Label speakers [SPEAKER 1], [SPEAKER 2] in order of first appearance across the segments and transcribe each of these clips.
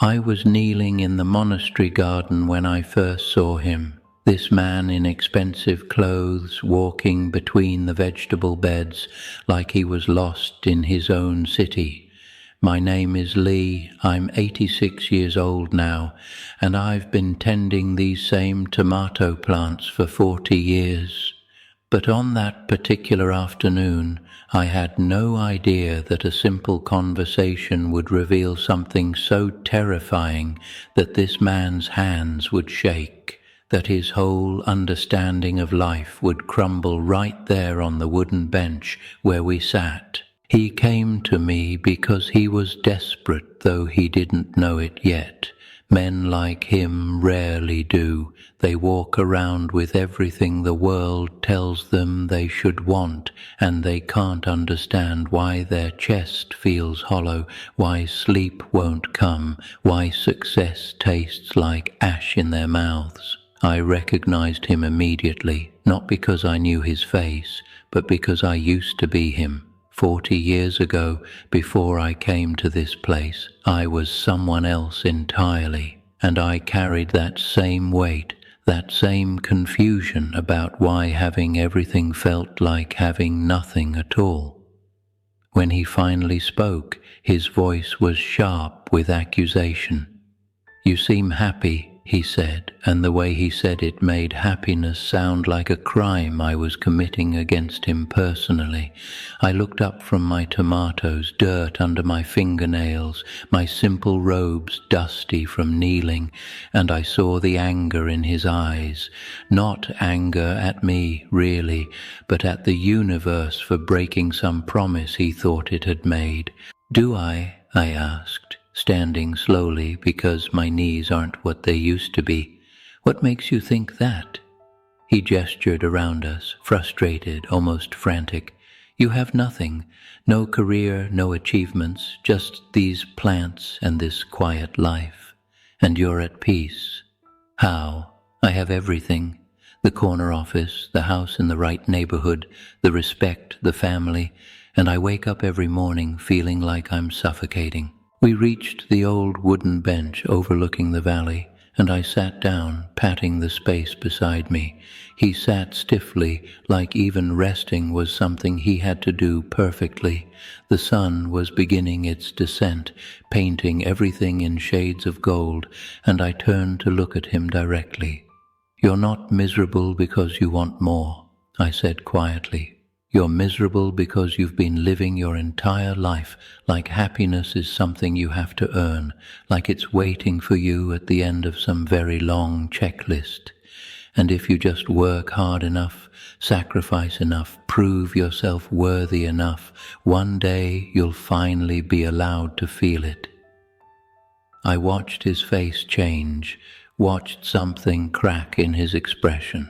[SPEAKER 1] I was kneeling in the monastery garden when I first saw him. This man in expensive clothes walking between the vegetable beds like he was lost in his own city. My name is Lee. I'm 86 years old now, and I've been tending these same tomato plants for 40 years. But on that particular afternoon, I had no idea that a simple conversation would reveal something so terrifying that this man's hands would shake, that his whole understanding of life would crumble right there on the wooden bench where we sat. He came to me because he was desperate, though he didn't know it yet. Men like him rarely do. They walk around with everything the world tells them they should want, and they can't understand why their chest feels hollow, why sleep won't come, why success tastes like ash in their mouths. I recognized him immediately, not because I knew his face, but because I used to be him. 40 years ago, before I came to this place, I was someone else entirely, and I carried that same weight, that same confusion about why having everything felt like having nothing at all. When he finally spoke, his voice was sharp with accusation. "You seem happy," he said, and the way he said it made happiness sound like a crime I was committing against him personally. I looked up from my tomatoes, dirt under my fingernails, my simple robes dusty from kneeling, and I saw the anger in his eyes. Not anger at me, really, but at the universe for breaking some promise he thought it had made. "Do I asked, standing slowly because my knees aren't what they used to be. "What makes you think that?" He gestured around us, frustrated, almost frantic. "You have nothing, no career, no achievements, just these plants and this quiet life. And you're at peace." "How? I have everything. The corner office, the house in the right neighborhood, the respect, the family, and I wake up every morning feeling like I'm suffocating." We reached the old wooden bench overlooking the valley, and I sat down, patting the space beside me. He sat stiffly, like even resting was something he had to do perfectly. The sun was beginning its descent, painting everything in shades of gold, and I turned to look at him directly. "You're not miserable because you want more," I said quietly. "You're miserable because you've been living your entire life like happiness is something you have to earn, like it's waiting for you at the end of some very long checklist. And if you just work hard enough, sacrifice enough, prove yourself worthy enough, one day you'll finally be allowed to feel it." I watched his face change, watched something crack in his expression.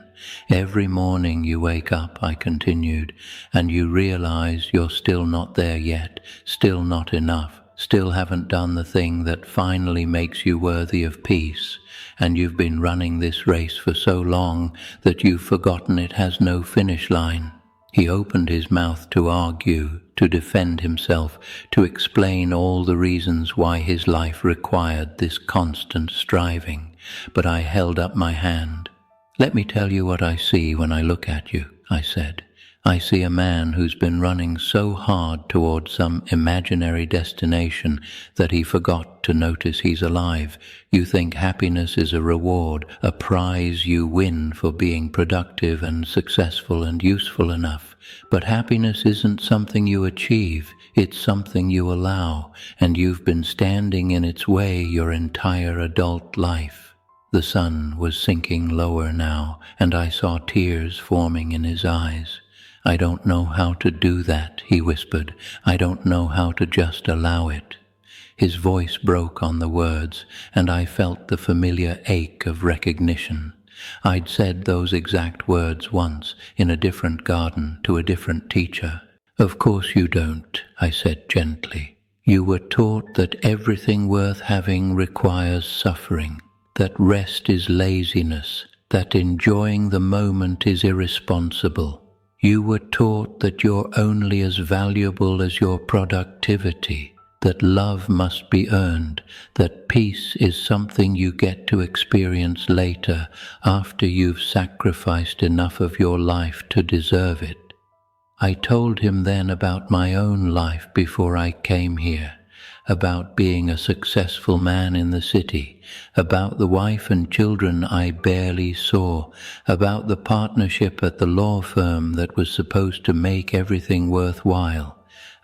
[SPEAKER 1] "Every morning you wake up," I continued, "and you realize you're still not there yet, still not enough, still haven't done the thing that finally makes you worthy of peace, and you've been running this race for so long that you've forgotten it has no finish line." He opened his mouth to argue, to defend himself, to explain all the reasons why his life required this constant striving, but I held up my hand. "Let me tell you what I see when I look at you," I said. "I see a man who's been running so hard toward some imaginary destination that he forgot to notice he's alive. You think happiness is a reward, a prize you win for being productive and successful and useful enough. But happiness isn't something you achieve, it's something you allow, and you've been standing in its way your entire adult life." The sun was sinking lower now, and I saw tears forming in his eyes. "I don't know how to do that," he whispered. "I don't know how to just allow it." His voice broke on the words, and I felt the familiar ache of recognition. I'd said those exact words once, in a different garden, to a different teacher. "Of course you don't," I said gently. "You were taught that everything worth having requires suffering, that rest is laziness, that enjoying the moment is irresponsible. You were taught that you're only as valuable as your productivity, that love must be earned, that peace is something you get to experience later after you've sacrificed enough of your life to deserve it. I told him then about my own life before I came here, about being a successful man in the city, about the wife and children I barely saw, about the partnership at the law firm that was supposed to make everything worthwhile,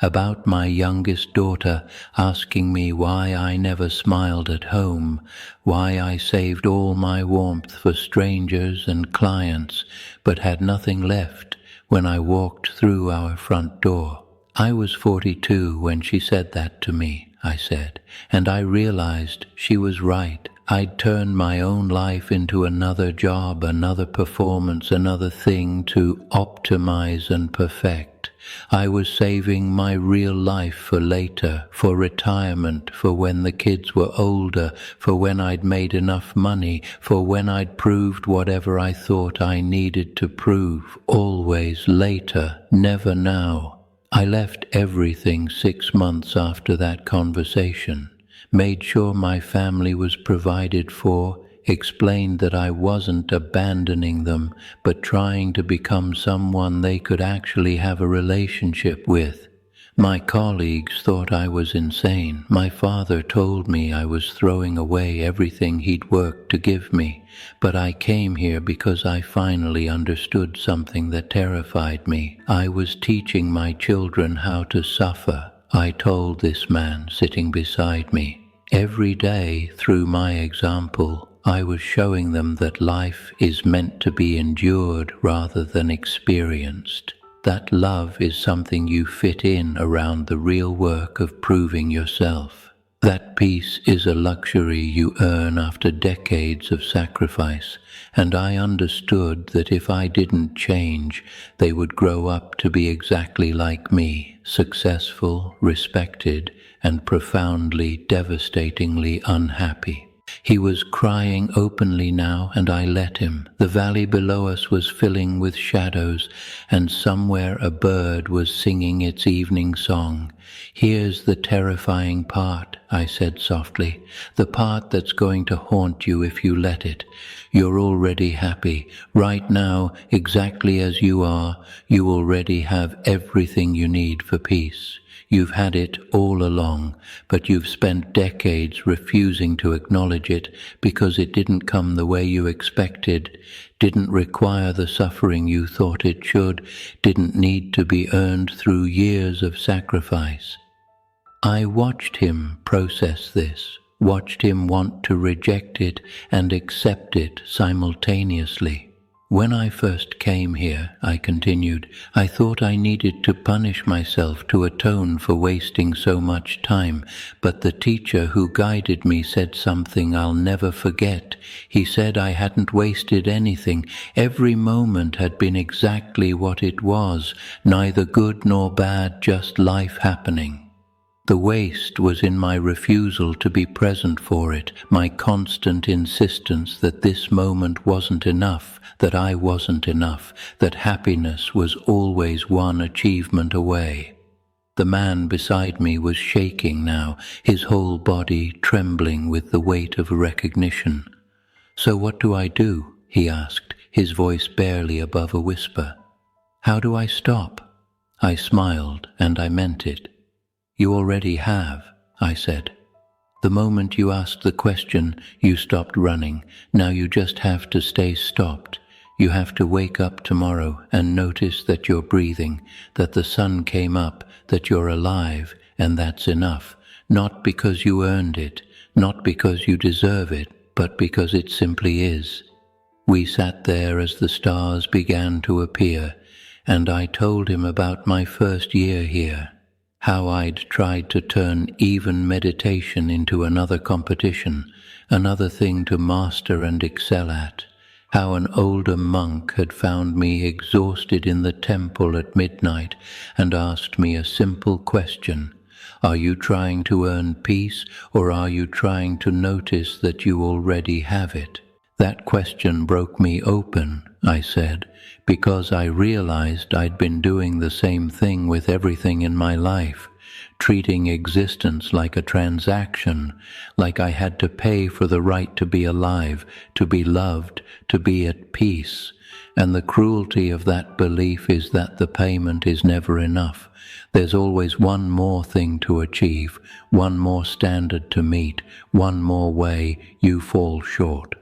[SPEAKER 1] about my youngest daughter asking me why I never smiled at home, why I saved all my warmth for strangers and clients, but had nothing left when I walked through our front door. I was 42 when she said that to me, I said, and I realized she was right. I'd turned my own life into another job, another performance, another thing to optimize and perfect. I was saving my real life for later, for retirement, for when the kids were older, for when I'd made enough money, for when I'd proved whatever I thought I needed to prove. Always later, never now. I left everything 6 months after that conversation, made sure my family was provided for, explained that I wasn't abandoning them, but trying to become someone they could actually have a relationship with. My colleagues thought I was insane. My father told me I was throwing away everything he'd worked to give me, but I came here because I finally understood something that terrified me. I was teaching my children how to suffer, I told this man sitting beside me. Every day, through my example, I was showing them that life is meant to be endured rather than experienced, that love is something you fit in around the real work of proving yourself, that peace is a luxury you earn after decades of sacrifice, and I understood that if I didn't change, they would grow up to be exactly like me, successful, respected, and profoundly, devastatingly unhappy. He was crying openly now, and I let him. The valley below us was filling with shadows, and somewhere a bird was singing its evening song. "Here's the terrifying part," I said softly, "the part that's going to haunt you if you let it. You're already happy. Right now, exactly as you are, you already have everything you need for peace. You've had it all along, but you've spent decades refusing to acknowledge it because it didn't come the way you expected, didn't require the suffering you thought it should, didn't need to be earned through years of sacrifice." I watched him process this, watched him want to reject it and accept it simultaneously. "When I first came here," I continued, "I thought I needed to punish myself to atone for wasting so much time, but the teacher who guided me said something I'll never forget. He said I hadn't wasted anything. Every moment had been exactly what it was, neither good nor bad, just life happening. The waste was in my refusal to be present for it, my constant insistence that this moment wasn't enough, that I wasn't enough, that happiness was always one achievement away." The man beside me was shaking now, his whole body trembling with the weight of recognition. "So what do I do?" he asked, his voice barely above a whisper. "How do I stop?" I smiled, and I meant it. "You already have," I said. "The moment you asked the question, you stopped running. Now you just have to stay stopped. You have to wake up tomorrow and notice that you're breathing, that the sun came up, that you're alive, and that's enough. Not because you earned it, not because you deserve it, but because it simply is." We sat there as the stars began to appear, and I told him about my first year here, how I'd tried to turn even meditation into another competition, another thing to master and excel at, how an older monk had found me exhausted in the temple at midnight and asked me a simple question: "Are you trying to earn peace, or are you trying to notice that you already have it?" That question broke me open, I said, because I realized I'd been doing the same thing with everything in my life, treating existence like a transaction, like I had to pay for the right to be alive, to be loved, to be at peace. And the cruelty of that belief is that the payment is never enough. There's always one more thing to achieve, one more standard to meet, one more way you fall short.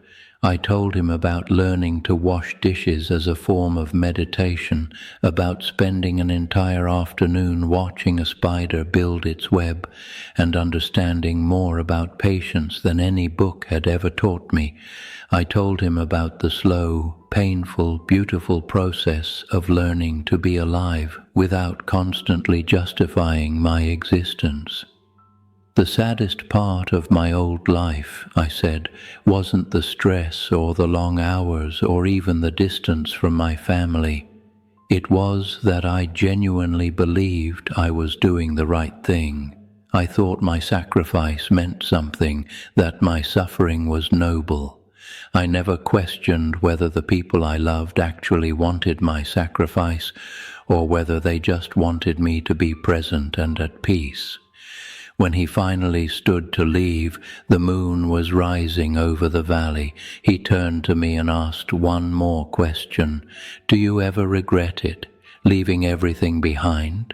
[SPEAKER 1] I told him about learning to wash dishes as a form of meditation, about spending an entire afternoon watching a spider build its web, and understanding more about patience than any book had ever taught me. I told him about the slow, painful, beautiful process of learning to be alive without constantly justifying my existence. The saddest part of my old life, I said, wasn't the stress or the long hours or even the distance from my family. It was that I genuinely believed I was doing the right thing. I thought my sacrifice meant something, that my suffering was noble. I never questioned whether the people I loved actually wanted my sacrifice, or whether they just wanted me to be present and at peace. When he finally stood to leave, the moon was rising over the valley. He turned to me and asked one more question. "Do you ever regret it, leaving everything behind?"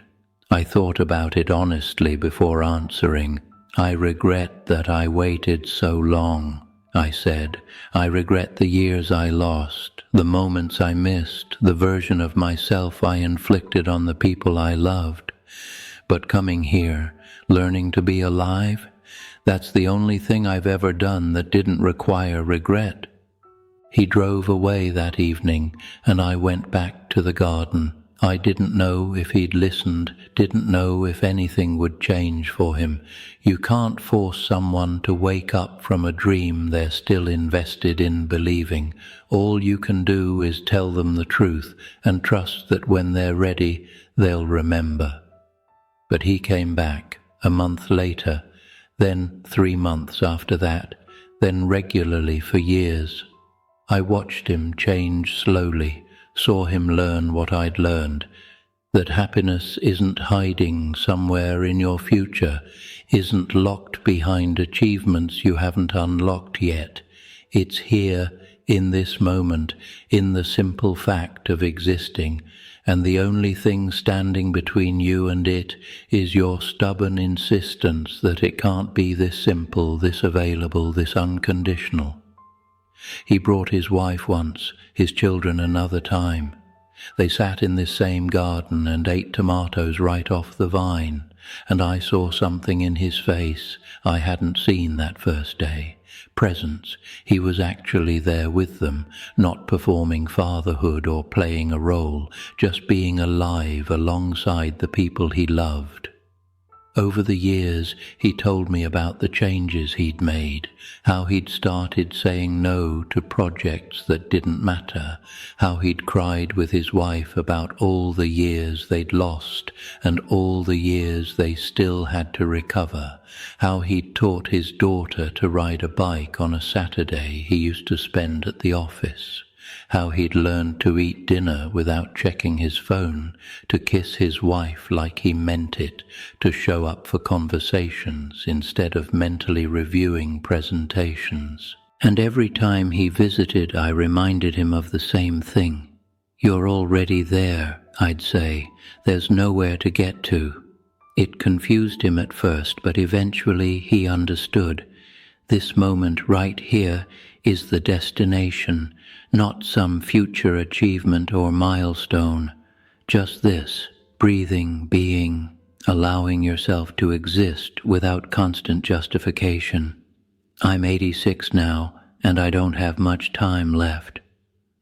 [SPEAKER 1] I thought about it honestly before answering. "I regret that I waited so long," I said. "I regret the years I lost, the moments I missed, the version of myself I inflicted on the people I loved. But coming here, learning to be alive, that's the only thing I've ever done that didn't require regret." He drove away that evening, and I went back to the garden. I didn't know if he'd listened, didn't know if anything would change for him. You can't force someone to wake up from a dream they're still invested in believing. All you can do is tell them the truth and trust that when they're ready, they'll remember. But he came back. A month later, then 3 months after that, then regularly for years. I watched him change slowly, saw him learn what I'd learned, that happiness isn't hiding somewhere in your future, isn't locked behind achievements you haven't unlocked yet. It's here, in this moment, in the simple fact of existing, and the only thing standing between you and it is your stubborn insistence that it can't be this simple, this available, this unconditional. He brought his wife once, his children another time. They sat in this same garden and ate tomatoes right off the vine, and I saw something in his face I hadn't seen that first day. Presence. He was actually there with them, not performing fatherhood or playing a role, just being alive alongside the people he loved. Over the years, he told me about the changes he'd made, how he'd started saying no to projects that didn't matter, how he'd cried with his wife about all the years they'd lost and all the years they still had to recover, how he'd taught his daughter to ride a bike on a Saturday he used to spend at the office, how he'd learned to eat dinner without checking his phone, to kiss his wife like he meant it, to show up for conversations instead of mentally reviewing presentations. And every time he visited, I reminded him of the same thing. "You're already there," I'd say. "There's nowhere to get to." It confused him at first, but eventually he understood. This moment right here is the destination, not some future achievement or milestone. Just this, breathing, being, allowing yourself to exist without constant justification. I'm 86 now, and I don't have much time left.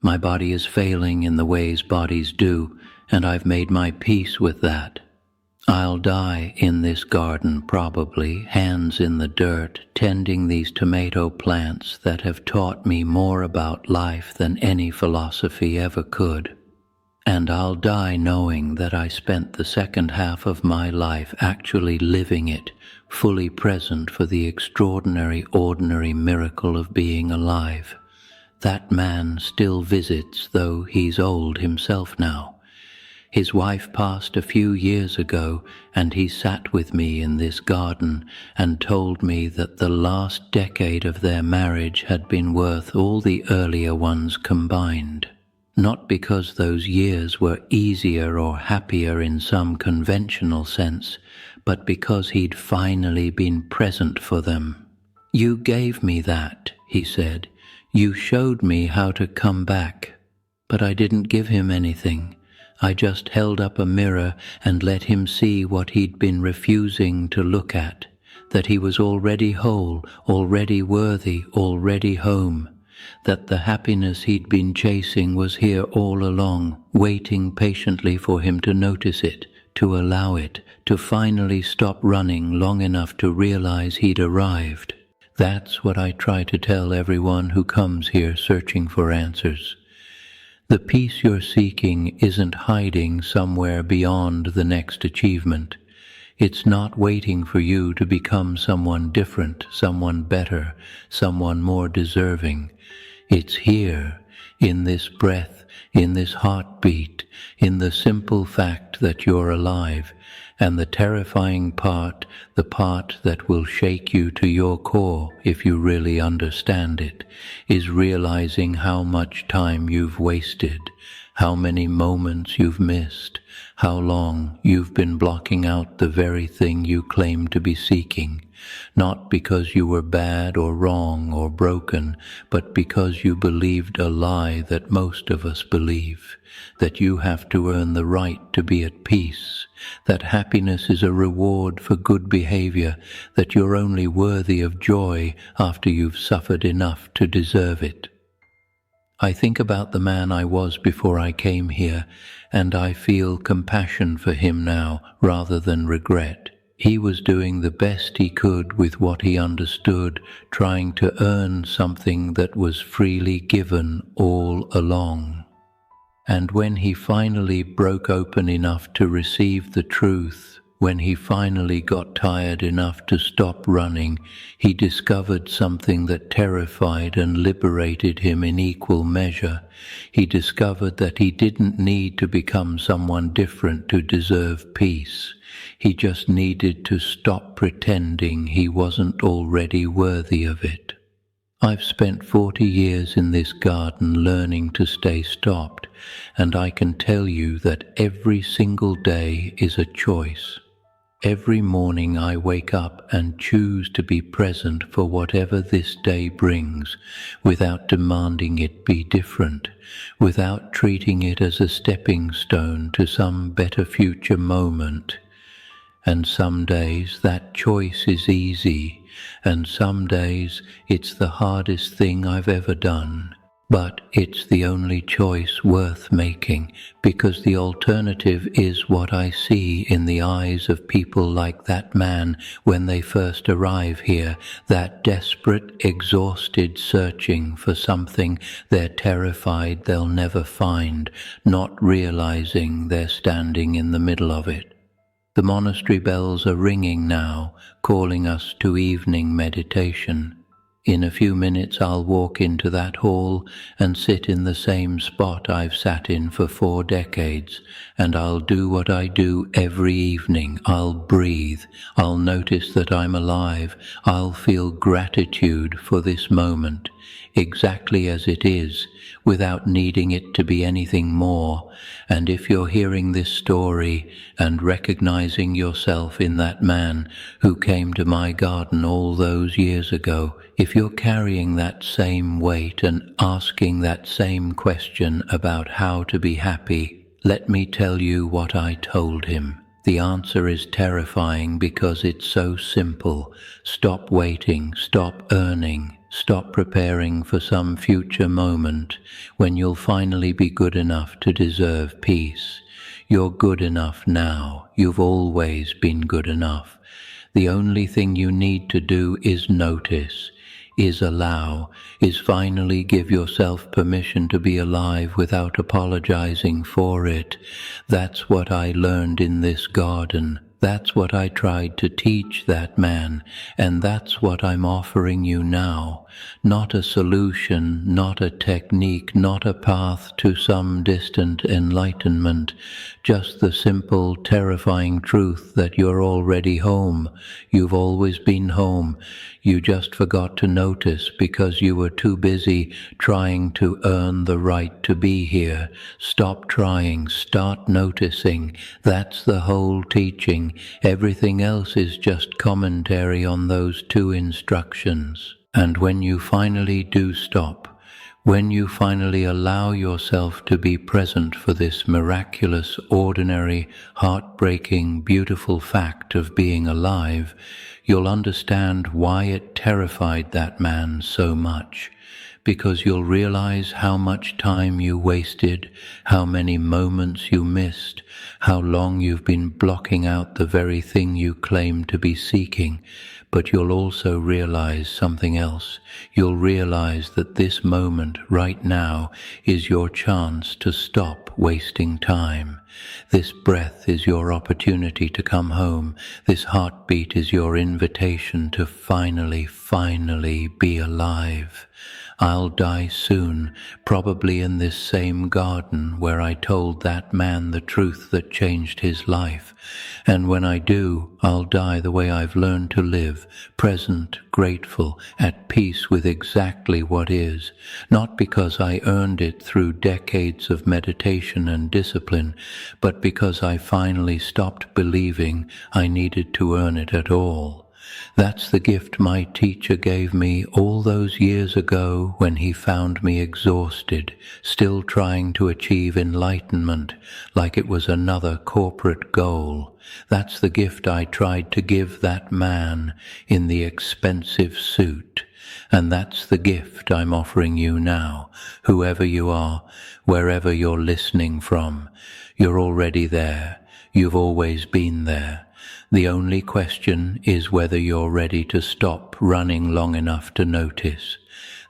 [SPEAKER 1] My body is failing in the ways bodies do, and I've made my peace with that. I'll die in this garden probably, hands in the dirt, tending these tomato plants that have taught me more about life than any philosophy ever could. And I'll die knowing that I spent the second half of my life actually living it, fully present for the extraordinary, ordinary miracle of being alive. That man still visits, though he's old himself now. His wife passed a few years ago, and he sat with me in this garden and told me that the last decade of their marriage had been worth all the earlier ones combined. Not because those years were easier or happier in some conventional sense, but because he'd finally been present for them. "You gave me that," he said. "You showed me how to come back." But I didn't give him anything. I just held up a mirror and let him see what he'd been refusing to look at, that he was already whole, already worthy, already home, that the happiness he'd been chasing was here all along, waiting patiently for him to notice it, to allow it, to finally stop running long enough to realize he'd arrived. That's what I try to tell everyone who comes here searching for answers. The peace you're seeking isn't hiding somewhere beyond the next achievement. It's not waiting for you to become someone different, someone better, someone more deserving. It's here, in this breath, in this heartbeat, in the simple fact that you're alive, and the terrifying part, the part that will shake you to your core if you really understand it, is realizing how much time you've wasted, how many moments you've missed, how long you've been blocking out the very thing you claim to be seeking, not because you were bad or wrong or broken, but because you believed a lie that most of us believe, that you have to earn the right to be at peace, that happiness is a reward for good behavior, that you're only worthy of joy after you've suffered enough to deserve it. I think about the man I was before I came here, and I feel compassion for him now rather than regret. He was doing the best he could with what he understood, trying to earn something that was freely given all along. And when he finally broke open enough to receive the truth, when he finally got tired enough to stop running, he discovered something that terrified and liberated him in equal measure. He discovered that he didn't need to become someone different to deserve peace. He just needed to stop pretending he wasn't already worthy of it. I've spent 40 years in this garden learning to stay stopped, and I can tell you that every single day is a choice. Every morning I wake up and choose to be present for whatever this day brings, without demanding it be different, without treating it as a stepping stone to some better future moment. And some days that choice is easy, and some days it's the hardest thing I've ever done. But it's the only choice worth making, because the alternative is what I see in the eyes of people like that man when they first arrive here, that desperate, exhausted searching for something they're terrified they'll never find, not realizing they're standing in the middle of it. The monastery bells are ringing now, calling us to evening meditation. In a few minutes I'll walk into that hall and sit in the same spot I've sat in for 4 decades, and I'll do what I do every evening. I'll breathe. I'll notice that I'm alive. I'll feel gratitude for this moment, exactly as it is, without needing it to be anything more. And if you're hearing this story and recognizing yourself in that man who came to my garden all those years ago, if you're carrying that same weight and asking that same question about how to be happy, let me tell you what I told him. The answer is terrifying because it's so simple. Stop waiting, stop earning. Stop preparing for some future moment when you'll finally be good enough to deserve peace. You're good enough now. You've always been good enough. The only thing you need to do is notice, is allow, is finally give yourself permission to be alive without apologizing for it. That's what I learned in this garden. That's what I tried to teach that man, and that's what I'm offering you now. not a solution, not a technique, not a path to some distant enlightenment, just the simple, terrifying truth that you're already home. You've always been home. You just forgot to notice because you were too busy trying to earn the right to be here. Stop trying, start noticing. That's the whole teaching. Everything else is just commentary on those two instructions. And when you finally do stop, when you finally allow yourself to be present for this miraculous, ordinary, heartbreaking, beautiful fact of being alive, you'll understand why it terrified that man so much. Because you'll realize how much time you wasted, how many moments you missed, how long you've been blocking out the very thing you claim to be seeking. But you'll also realize something else. You'll realize that this moment, right now, is your chance to stop wasting time. This breath is your opportunity to come home. This heartbeat is your invitation to finally be alive. I'll die soon, probably in this same garden where I told that man the truth that changed his life. And when I do, I'll die the way I've learned to live, present, grateful, at peace with exactly what is, not because I earned it through decades of meditation and discipline, but because I finally stopped believing I needed to earn it at all. That's the gift my teacher gave me all those years ago when he found me exhausted, still trying to achieve enlightenment like it was another corporate goal. That's the gift I tried to give that man in the expensive suit. And that's the gift I'm offering you now, whoever you are, wherever you're listening from. You're already there. You've always been there. The only question is whether you're ready to stop running long enough to notice.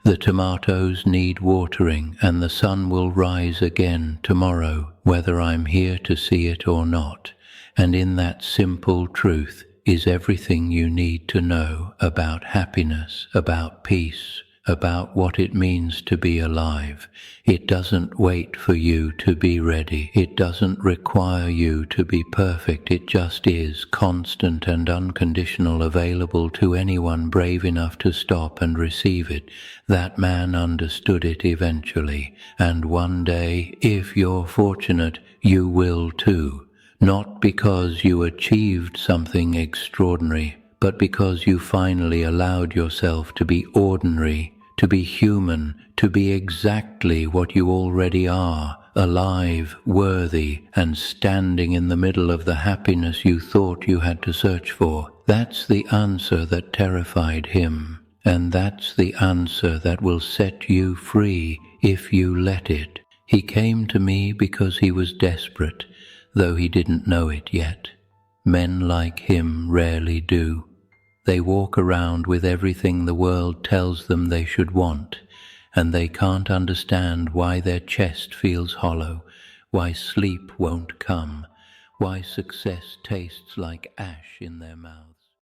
[SPEAKER 1] The tomatoes need watering, and the sun will rise again tomorrow, whether I'm here to see it or not. And in that simple truth is everything you need to know about happiness, about peace, about what it means to be alive. It doesn't wait for you to be ready. It doesn't require you to be perfect. It just is, constant and unconditional, available to anyone brave enough to stop and receive it. That man understood it eventually, and one day, if you're fortunate, you will too. Not because you achieved something extraordinary, but because you finally allowed yourself to be ordinary, to be human, to be exactly what you already are, alive, worthy, and standing in the middle of the happiness you thought you had to search for. That's the answer that terrified him, and that's the answer that will set you free if you let it. He came to me because he was desperate, though he didn't know it yet. Men like him rarely do. They walk around with everything the world tells them they should want, and they can't understand why their chest feels hollow, why sleep won't come, why success tastes like ash in their mouths.